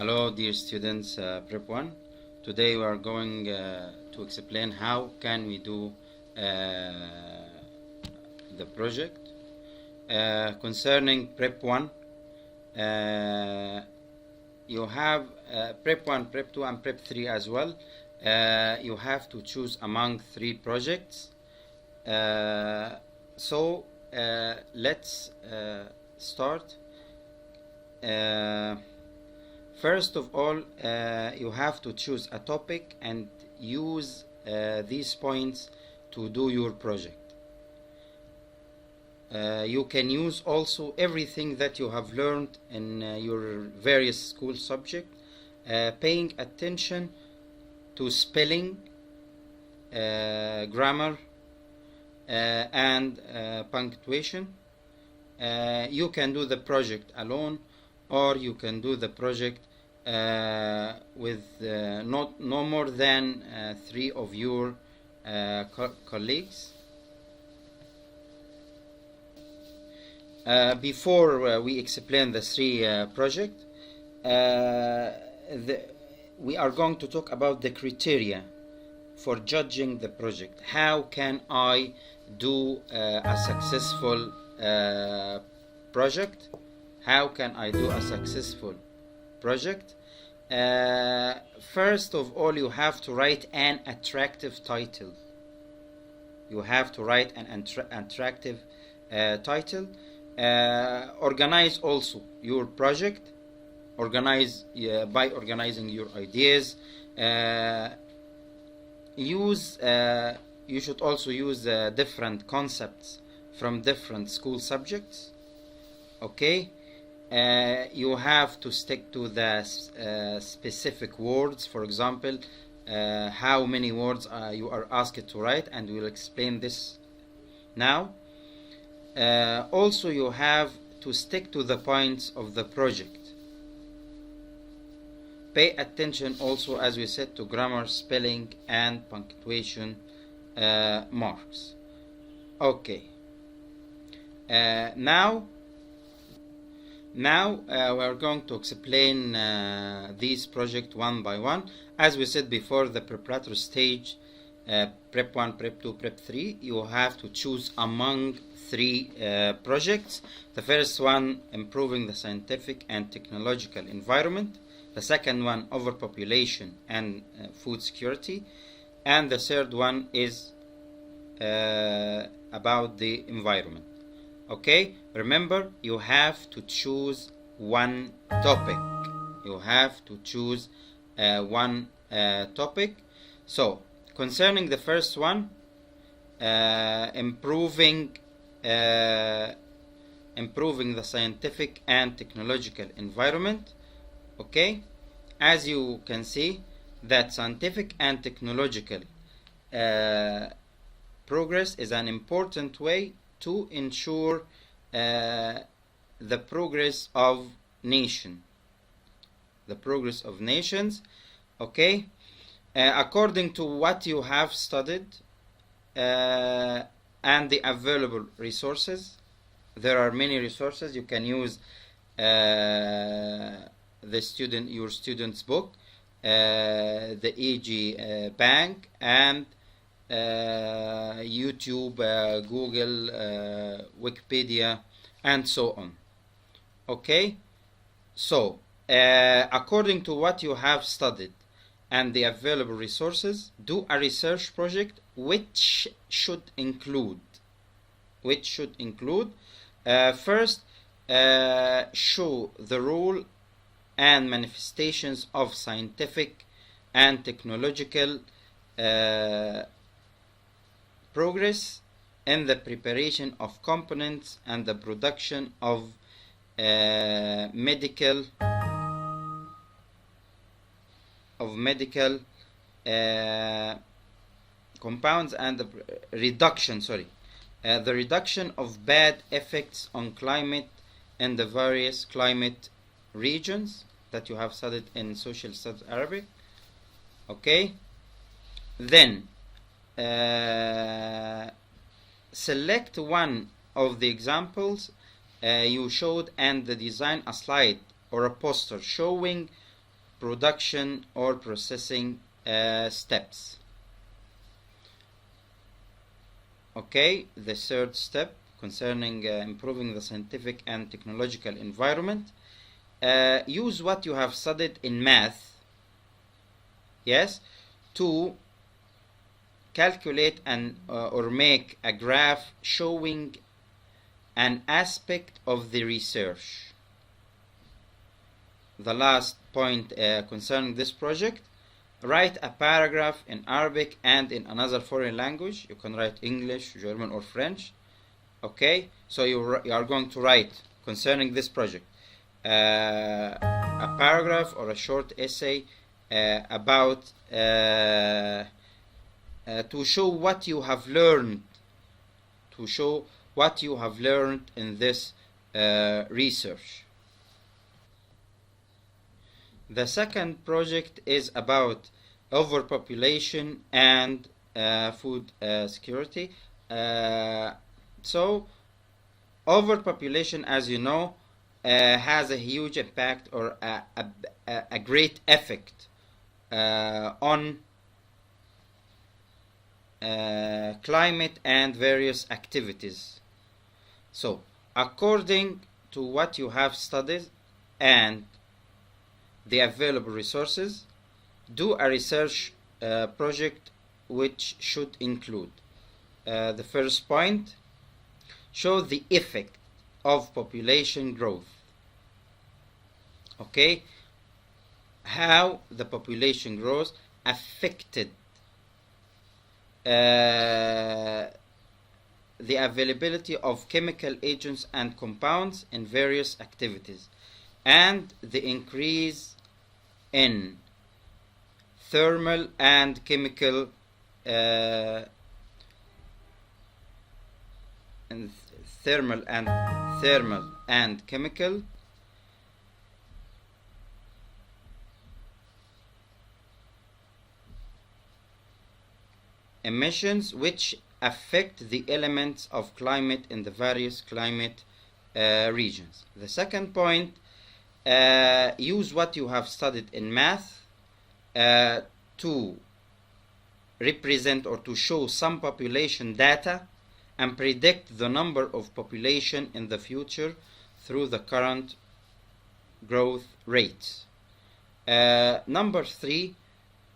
Hello dear students, Prep 1. Today we are going to explain how can we do the project concerning Prep 1. You have Prep 1, Prep 2 and Prep 3 as well. You have to choose among 3 projects. So let's start. First of all, you have to choose a topic and use these points to do your project. You can use also everything that you have learned in your various school subjects, paying attention to spelling, grammar, and punctuation. You can do the project alone, or you can do the project with no more than 3 of your colleagues. Before we explain the 3 projects, we are going to talk about the criteria for judging the project. How can I do a successful project? How can I do a successful project? First of all, you have to write an attractive title. You have to write an attractive title. Organize also your project. Organize by organizing your ideas. You should also use different concepts from different school subjects. Okay. You have to stick to the specific words. For example, how many words you are asked to write, and we'll explain this now. Also, you have to stick to the points of the project. Pay attention also, as we said, to grammar, spelling, and punctuation marks. Okay. Now we are going to explain these projects one by one. As we said before, the preparatory stage, Prep 1, Prep 2, Prep 3, you have to choose among 3 projects. The first one, improving the scientific and technological environment. The second one, overpopulation and food security. And the third one is about the environment. Okay, remember, you have to choose one topic. You have to choose one topic. So, concerning the first one, improving the scientific and technological environment. Okay, as you can see, that scientific and technological progress is an important way to ensure the progress of nation. The progress of nations. Okay, according to what you have studied and the available resources. There are many resources. You can use your student's book, the EG Bank, and YouTube, Google, Wikipedia, and so on. Okay, so according to what you have studied and the available resources, do a research project which should include first, show the role and manifestations of scientific and technological progress in the preparation of components and the production of medical compounds, and the reduction of bad effects on climate in the various climate regions that you have studied in Social Studies Arabic. Okay, then select one of the examples you showed and design a slide or a poster showing production or processing steps. Okay, the third step concerning improving the scientific and technological environment. Use what you have studied in math, yes, to calculate or make a graph showing an aspect of the research. The last point concerning this project, write a paragraph in Arabic and in another foreign language. You can write English, German, or French. Okay, so you are going to write concerning this project a paragraph or a short essay about to show what you have learned, in this research. The second project is about overpopulation and food security. So overpopulation, as you know, has a huge impact or a great effect on climate and various activities. So according to what you have studied and the available resources, do a research project which should include the first point, show the effect of population growth. Okay, how the population growth affected the availability of chemical agents and compounds in various activities, and the increase in thermal and chemical chemical emissions which affect the elements of climate in the various climate regions. The second point, use what you have studied in math to represent or to show some population data and predict the number of population in the future through the current growth rates. Number 3,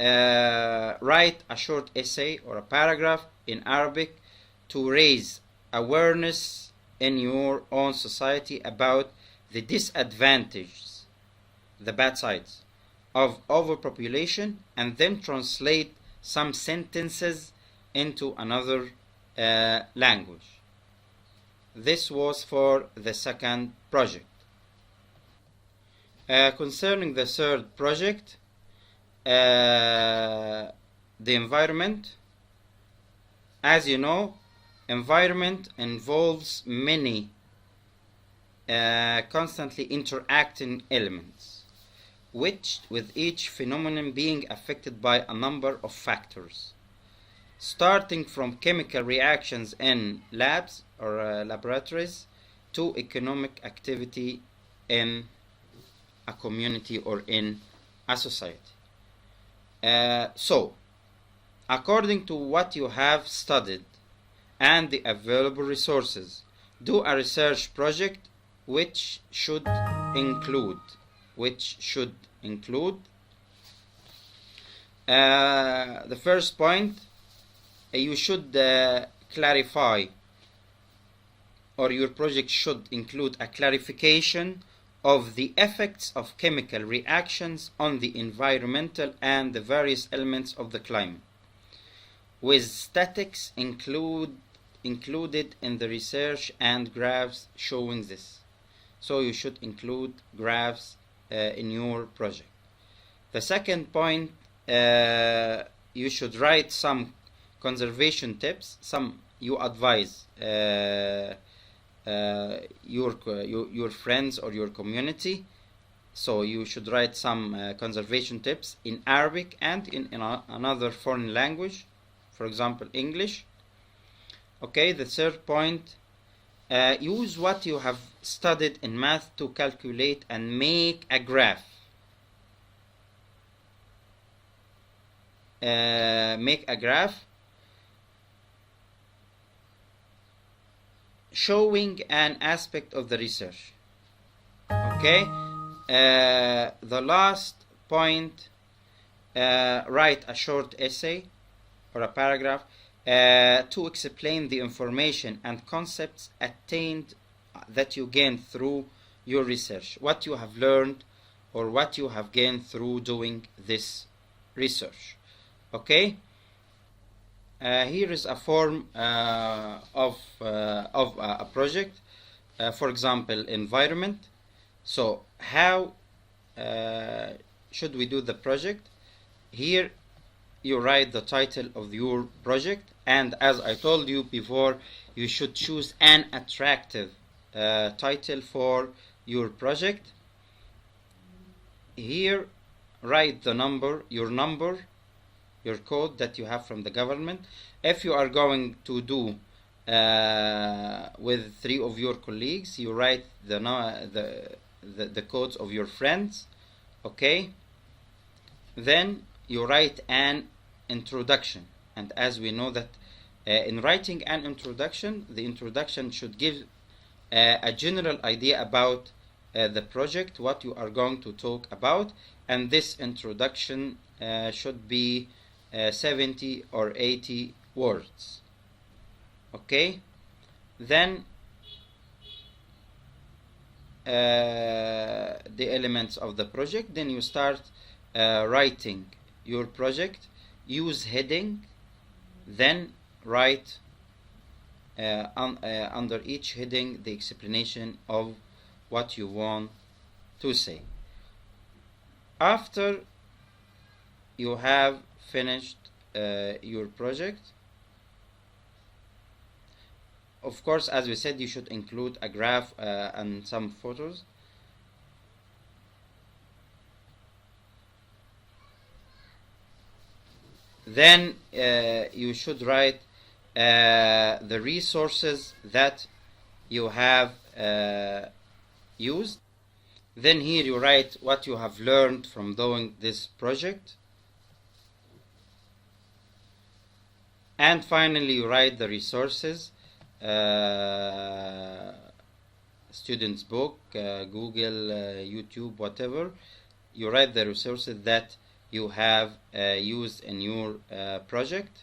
write a short essay or a paragraph in Arabic to raise awareness in your own society about the disadvantages, the bad sides of overpopulation, and then translate some sentences into another language. This was for the second project. Concerning the third project, the environment. As you know, environment involves many constantly interacting elements, with each phenomenon being affected by a number of factors, starting from chemical reactions in labs or laboratories to economic activity in a community or in a society. So, according to what you have studied and the available resources, do a research project which should include the first point, you should clarify, or your project should include a clarification of the effects of chemical reactions on the environmental and the various elements of the climate, with statistics included in the research and graphs showing this. So you should include graphs in your project. The second point, you should write some conservation tips. You advise your friends or your community. So you should write some conservation tips in Arabic and in another foreign language, for example English. Okay, the third point, use what you have studied in math to calculate and make a graph make a graph showing an aspect of the research. Okay, the last point, write a short essay or a paragraph to explain the information and concepts attained that you gained through your research, what you have learned or what you have gained through doing this research. Okay, here is a form of a project, for example, environment. So how should we do the project? Here you write the title of your project, and as I told you before, you should choose an attractive title for your project. Here write the number, your code that you have from the government. If you are going to do with 3 of your colleagues, you write the codes of your friends. Okay, then you write an introduction, and as we know that in writing an introduction, the introduction should give a general idea about the project, what you are going to talk about, and this introduction should be 70 or 80 words. Okay, then the elements of the project. Then you start writing your project, use heading, then write under each heading the explanation of what you want to say. After you have finished your project, of course, as we said, you should include a graph and some photos. Then you should write the resources that you have used. Then here you write what you have learned from doing this project. And finally you write the resources, student's book, Google, YouTube, whatever. You write the resources that you have used in your project.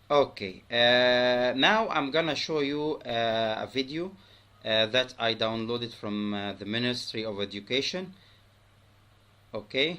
Okay, now I'm gonna show you a video that I downloaded from the Ministry of Education. Okay,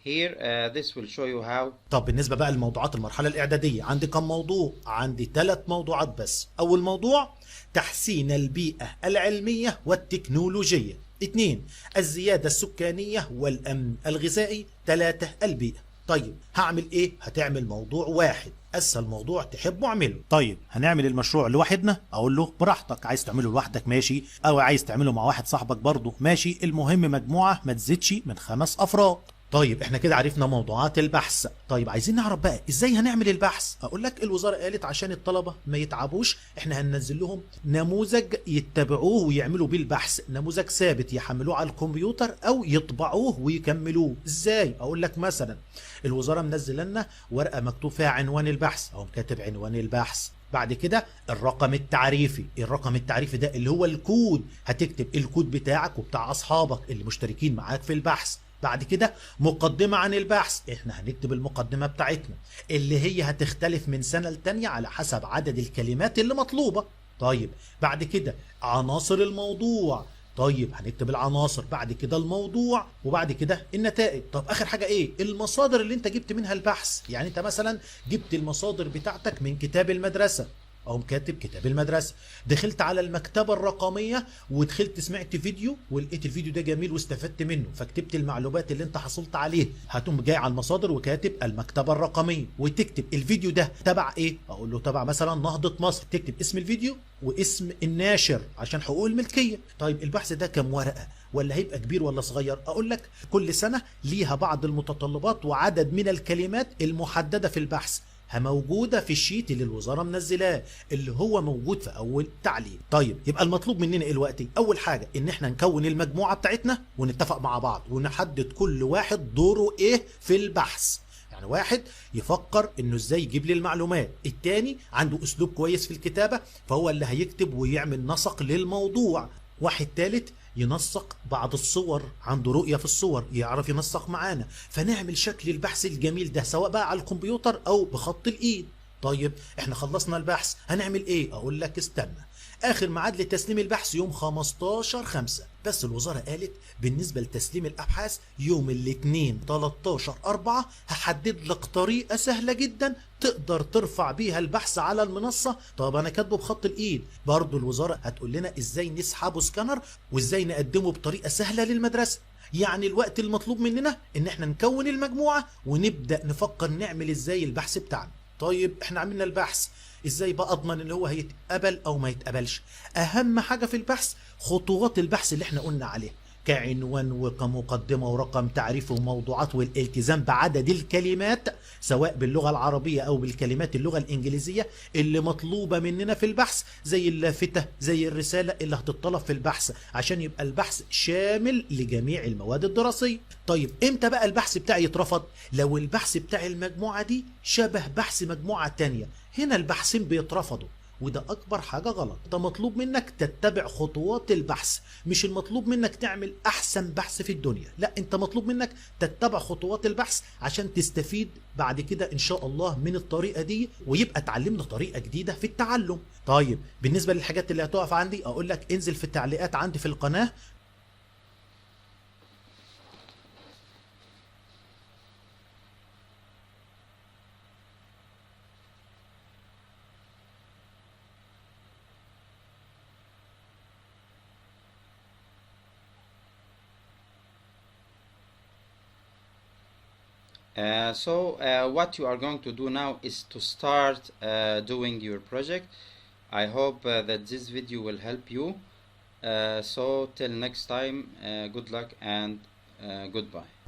here this will show you how. طب بالنسبة بقى لموضوعات المرحلة الإعدادية، عندي كم موضوع؟ عندي 3 موضوعات بس. أول موضوع تحسين البيئة العلمية والتكنولوجية. 2 الزيادة السكانية والأمن الغذائي. 3 البيئة. طيب هعمل ايه؟ هتعمل موضوع واحد، اسهل موضوع تحبه اعمله. طيب هنعمل المشروع لوحدنا؟ اقول له براحتك، عايز تعمله لوحدك ماشي، او عايز تعمله مع واحد صاحبك برضه ماشي، المهم مجموعة ما تزيدش من 5 افراد. طيب احنا كده عرفنا موضوعات البحث. طيب عايزين نعرف بقى ازاي هنعمل البحث. اقول لك الوزارة قالت عشان الطلبة ما يتعبوش احنا هننزل لهم نموذج يتبعوه ويعملوا بيه البحث، نموذج ثابت يحملوه على الكمبيوتر او يطبعوه ويكملوه. ازاي؟ اقول لك مثلا الوزارة منزله لنا ورقة مكتوب فيها عنوان البحث، اهو كاتب عنوان البحث. بعد كده الرقم التعريفي، الرقم التعريفي ده اللي هو الكود، هتكتب الكود بتاعك وبتاع اصحابك اللي مشتركين معاك في البحث. بعد كده مقدمة عن البحث، احنا هنكتب المقدمة بتاعتنا اللي هي هتختلف من سنة لتانية على حسب عدد الكلمات اللي مطلوبة. طيب بعد كده عناصر الموضوع، طيب هنكتب العناصر، بعد كده الموضوع، وبعد كده النتائج. طب اخر حاجة ايه؟ المصادر اللي انت جبت منها البحث. يعني انت مثلا جبت المصادر بتاعتك من كتاب المدرسة، اقوم كاتب كتاب المدرسه. دخلت على المكتبه الرقميه ودخلت سمعت فيديو ولقيت الفيديو ده جميل واستفدت منه، فكتبت المعلومات اللي انت حصلت عليه. هتقوم جاي على المصادر وكاتب المكتبه الرقميه، وتكتب الفيديو ده تبع ايه؟ اقول له تبع مثلا نهضه مصر، تكتب اسم الفيديو واسم الناشر عشان حقوق الملكيه. طيب البحث ده كام ورقه؟ ولا هيبقى كبير ولا صغير؟ اقول لك كل سنه ليها بعض المتطلبات وعدد من الكلمات المحدده في البحث. موجودة في الشيت اللي الوزارة منزلاه، اللي هو موجود في أول تعليق. طيب يبقى المطلوب مننا إيه دلوقتي؟ أول حاجة إن إحنا نكون المجموعة بتاعتنا ونتفق مع بعض ونحدد كل واحد دوره إيه في البحث. يعني واحد يفكر انه ازاي يجيب لي المعلومات، التاني عنده اسلوب كويس في الكتابة فهو اللي هيكتب ويعمل نسق للموضوع، واحد تالت ينسق بعض الصور، عنده رؤية في الصور يعرف ينسق معانا، فنعمل شكل البحث الجميل ده سواء بقى على الكمبيوتر او بخط الايد. طيب احنا خلصنا البحث هنعمل ايه؟ اقول لك استنى، اخر ميعاد لتسليم البحث يوم 15/5، بس الوزارة قالت بالنسبة لتسليم الابحاث يوم الاثنين 13/4. هحدد لك طريقة سهلة جدا تقدر ترفع بيها البحث على المنصة. طب انا كاتبه بخط الايد، برضو الوزارة هتقول لنا ازاي نسحبه سكانر وازاي نقدمه بطريقة سهلة للمدرسة. يعني الوقت المطلوب مننا ان احنا نكون المجموعة ونبدأ نفكر نعمل ازاي البحث بتاعنا. طيب احنا عملنا البحث، ازاي بقى اضمن ان هو هيتقبل او ما يتقبلش؟ اهم حاجة في البحث خطوات البحث اللي احنا قلنا عليها، كعنوان وكمقدمة ورقم تعريف وموضوعات والالتزام بعدد الكلمات سواء باللغة العربية او بالكلمات اللغة الانجليزية اللي مطلوبة مننا في البحث، زي اللافتة زي الرسالة اللي هتطلب في البحث عشان يبقى البحث شامل لجميع المواد الدراسية. طيب امتى بقى البحث بتاعي يترفض؟ لو البحث بتاع المجموعة دي شبه بحث مجموعة تانية، هنا البحثين بيترفضوا، وده اكبر حاجة غلط. ده مطلوب منك تتبع خطوات البحث، مش المطلوب منك تعمل احسن بحث في الدنيا، لا انت مطلوب منك تتبع خطوات البحث عشان تستفيد بعد كده ان شاء الله من الطريقة دي، ويبقى اتعلمنا طريقة جديدة في التعلم. طيب بالنسبة للحاجات اللي هتقف عندي اقول لك انزل في التعليقات عندي في القناة. What you are going to do now is to start doing your project. I hope that this video will help you. So till next time, good luck and goodbye.